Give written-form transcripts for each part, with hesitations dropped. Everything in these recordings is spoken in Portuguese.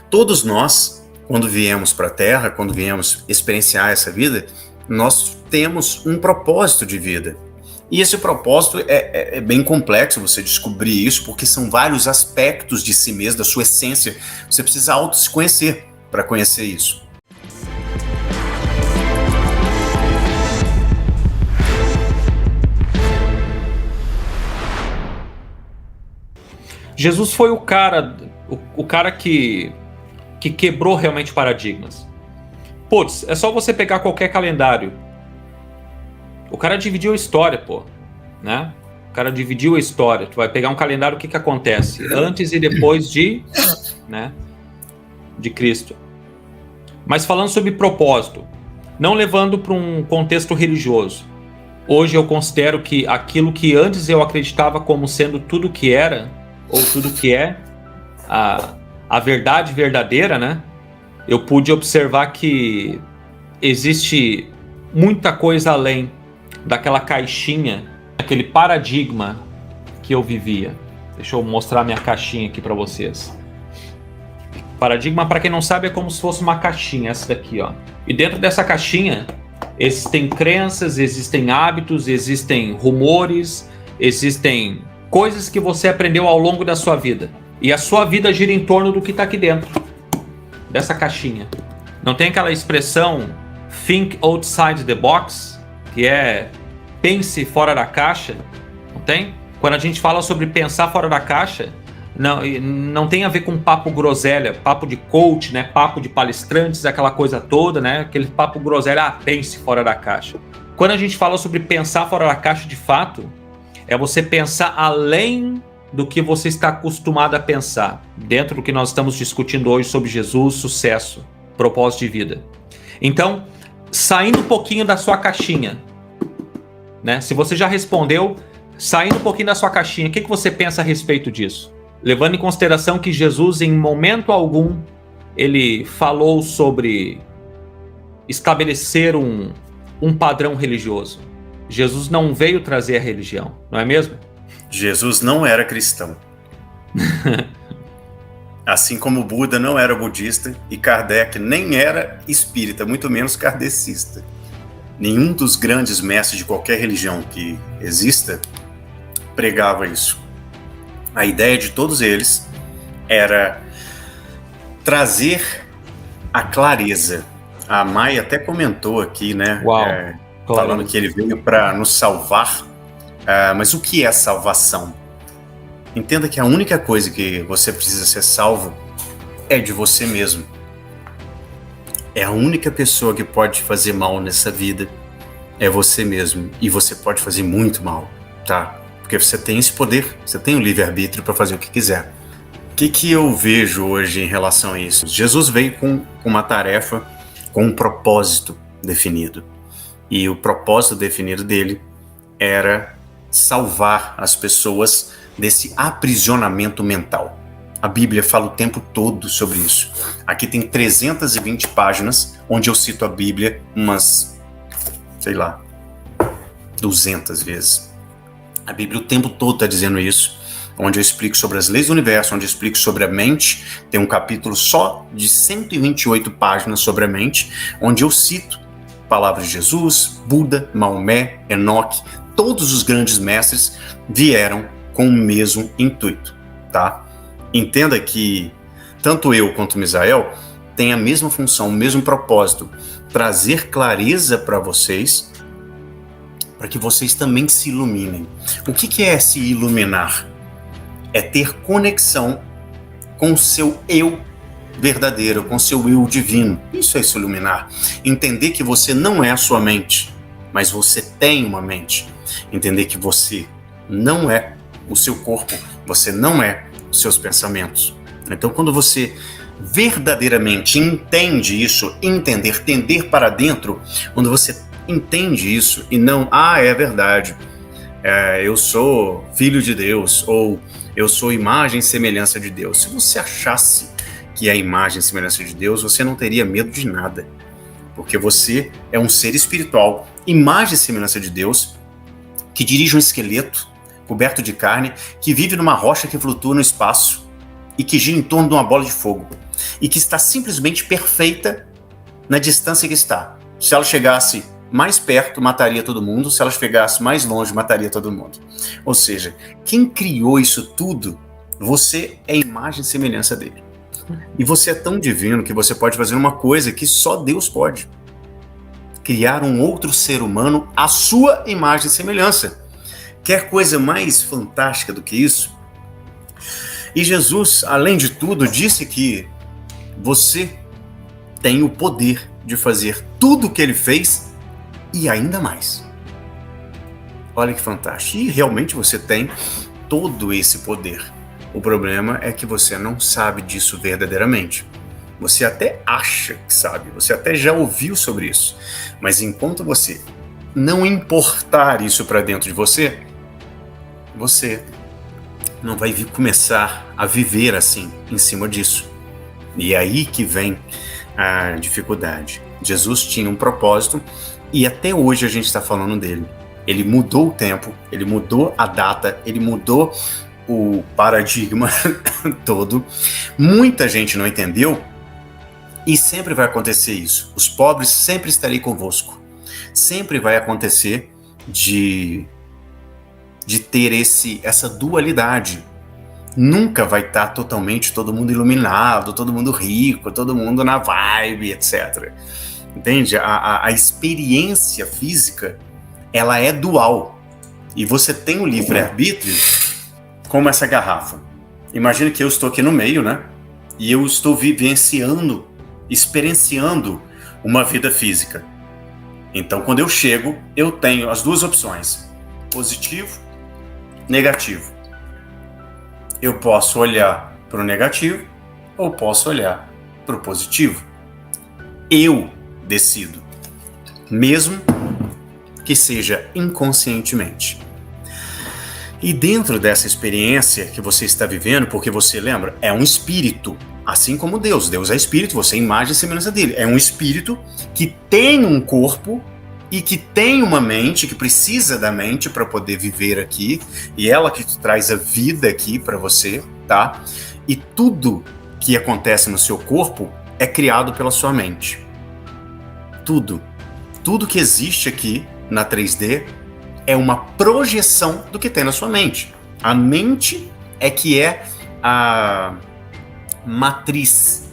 Todos nós, quando viemos para a Terra, quando viemos experienciar essa vida, nós temos um propósito de vida. E esse propósito é bem complexo você descobrir isso, porque são vários aspectos de si mesmo, da sua essência. Você precisa se conhecer para conhecer isso. Jesus foi o cara que quebrou realmente paradigmas. Putz, é só você pegar qualquer calendário. O cara dividiu a história, pô, né? O cara dividiu a história. Tu vai pegar um calendário, o que acontece? Antes e depois de Cristo. Mas falando sobre propósito, não levando para um contexto religioso. Hoje eu considero que aquilo que antes eu acreditava como sendo tudo que era, ou tudo que é, a verdade verdadeira, né? Eu pude observar que existe muita coisa além daquela caixinha, aquele paradigma que eu vivia. Deixa eu mostrar minha caixinha aqui para vocês. Paradigma, para quem não sabe, é como se fosse uma caixinha, essa daqui, ó. E dentro dessa caixinha existem crenças, existem hábitos, existem rumores, existem coisas que você aprendeu ao longo da sua vida. E a sua vida gira em torno do que está aqui dentro dessa caixinha. Não tem aquela expressão think outside the box, que é pense fora da caixa? Não tem? Quando a gente fala sobre pensar fora da caixa, não tem a ver com papo groselha, papo de coach, né? Papo de palestrantes, aquela coisa toda, né? Aquele papo groselha, pense fora da caixa. Quando a gente fala sobre pensar fora da caixa, de fato, é você pensar além do que você está acostumado a pensar, dentro do que nós estamos discutindo hoje sobre Jesus, sucesso, propósito de vida. Então, saindo um pouquinho da sua caixinha, né? Se você já respondeu, saindo um pouquinho da sua caixinha, o que você pensa a respeito disso? Levando em consideração que Jesus, em momento algum, ele falou sobre estabelecer um padrão religioso. Jesus não veio trazer a religião, não é mesmo? Jesus não era cristão. Assim como Buda não era budista e Kardec nem era espírita, muito menos kardecista. Nenhum dos grandes mestres de qualquer religião que exista pregava isso. A ideia de todos eles era trazer a clareza. A Mai até comentou aqui, né? Falando que ele veio para nos salvar. Mas o que é salvação? Entenda que a única coisa que você precisa ser salvo é de você mesmo. É a única pessoa que pode fazer mal nessa vida é você mesmo. E você pode fazer muito mal, tá? Porque você tem esse poder, você tem o livre-arbítrio para fazer o que quiser. O que eu vejo hoje em relação a isso? Jesus veio com uma tarefa, com um propósito definido. E o propósito definido dele era salvar as pessoas desse aprisionamento mental. A Bíblia fala o tempo todo sobre isso. Aqui tem 320 páginas, onde eu cito a Bíblia umas, 200 vezes. A Bíblia o tempo todo está dizendo isso, onde eu explico sobre as leis do universo, onde eu explico sobre a mente. Tem um capítulo só de 128 páginas sobre a mente, onde eu cito palavras de Jesus, Buda, Maomé, Enoque. Todos os grandes mestres vieram com o mesmo intuito, tá? Entenda que tanto eu quanto Misael tem a mesma função, o mesmo propósito, trazer clareza para vocês, para que vocês também se iluminem. O que é se iluminar? É ter conexão com o seu eu verdadeiro, com o seu eu divino. Isso é se iluminar. Entender que você não é a sua mente, mas você tem uma mente. Entender que você não é o seu corpo, você não é os seus pensamentos. Então, quando você verdadeiramente entende isso, tender para dentro, quando você entende isso e não, é verdade, eu sou filho de Deus, ou eu sou imagem e semelhança de Deus. Se você achasse que é a imagem e semelhança de Deus, você não teria medo de nada, porque você é um ser espiritual, imagem e semelhança de Deus, que dirige um esqueleto coberto de carne, que vive numa rocha que flutua no espaço e que gira em torno de uma bola de fogo e que está simplesmente perfeita na distância que está. Se ela chegasse mais perto, mataria todo mundo. Se ela chegasse mais longe, mataria todo mundo. Ou seja, quem criou isso tudo, você é imagem e semelhança dele. E você é tão divino que você pode fazer uma coisa que só Deus pode. Criar um outro ser humano à sua imagem e semelhança. Quer coisa mais fantástica do que isso? E Jesus, além de tudo, disse que você tem o poder de fazer tudo o que ele fez e ainda mais. Olha que fantástico. E realmente você tem todo esse poder. O problema é que você não sabe disso verdadeiramente. Você até acha que sabe, você até já ouviu sobre isso. Mas enquanto você não importar isso para dentro de você, você não vai começar a viver assim, em cima disso. E é aí que vem a dificuldade. Jesus tinha um propósito e até hoje a gente está falando dele. Ele mudou o tempo, ele mudou a data, ele mudou o paradigma todo. Muita gente não entendeu e sempre vai acontecer isso. Os pobres sempre estarei convosco. Sempre vai acontecer de ter essa dualidade. Nunca vai estar totalmente todo mundo iluminado, todo mundo rico, todo mundo na vibe, etc. Entende? A experiência física, ela é dual. E você tem o livre-arbítrio como essa garrafa. Imagina que eu estou aqui no meio, né? E eu estou vivenciando, experienciando uma vida física. Então, quando eu chego, eu tenho as duas opções: positivo, negativo. Eu posso olhar para o negativo ou posso olhar para o positivo. Eu decido, mesmo que seja inconscientemente. E dentro dessa experiência que você está vivendo, porque você lembra, é um espírito, assim como Deus. Deus é espírito, você é imagem e semelhança dele. É um espírito que tem um corpo e que tem uma mente, que precisa da mente para poder viver aqui, e ela que traz a vida aqui para você, tá? E tudo que acontece no seu corpo é criado pela sua mente. Tudo que existe aqui na 3D é uma projeção do que tem na sua mente. A mente é que é a matriz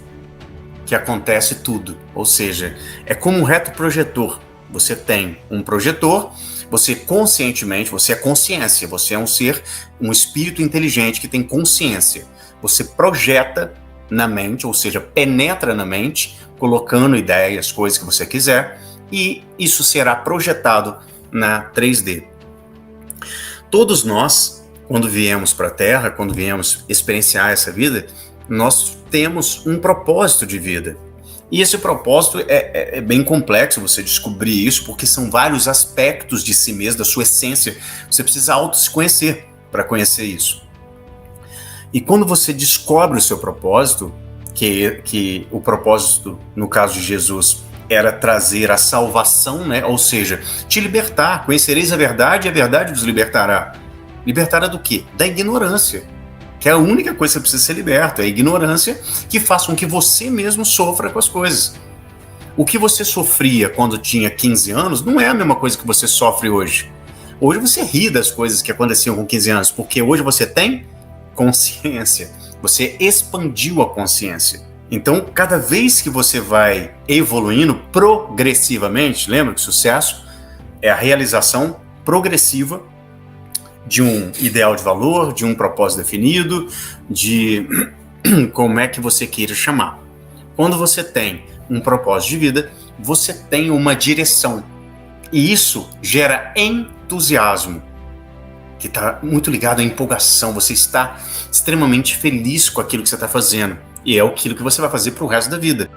que acontece tudo, ou seja, é como um retroprojetor. Você tem um projetor, você conscientemente, você é consciência, você é um ser, um espírito inteligente que tem consciência. Você projeta na mente, ou seja, penetra na mente, colocando ideias, coisas que você quiser, e isso será projetado na 3D. Todos nós, quando viemos para a Terra, quando viemos experienciar essa vida, nós temos um propósito de vida. E esse propósito é bem complexo você descobrir isso, porque são vários aspectos de si mesmo, da sua essência. Você precisa se conhecer para conhecer isso. E quando você descobre o seu propósito, que o propósito, no caso de Jesus, era trazer a salvação, né? Ou seja, te libertar, conhecereis a verdade e a verdade vos libertará. Libertará do quê? Da ignorância. Que é a única coisa que você precisa ser liberto, é a ignorância que faz com que você mesmo sofra com as coisas. O que você sofria quando tinha 15 anos não é a mesma coisa que você sofre hoje. Hoje você ri das coisas que aconteciam com 15 anos, porque hoje você tem consciência, você expandiu a consciência. Então, cada vez que você vai evoluindo progressivamente, lembra que sucesso é a realização progressiva de um ideal de valor, de um propósito definido, de como é que você queira chamar. Quando você tem um propósito de vida, você tem uma direção. E isso gera entusiasmo, que está muito ligado à empolgação. Você está extremamente feliz com aquilo que você está fazendo. E é aquilo que você vai fazer para o resto da vida.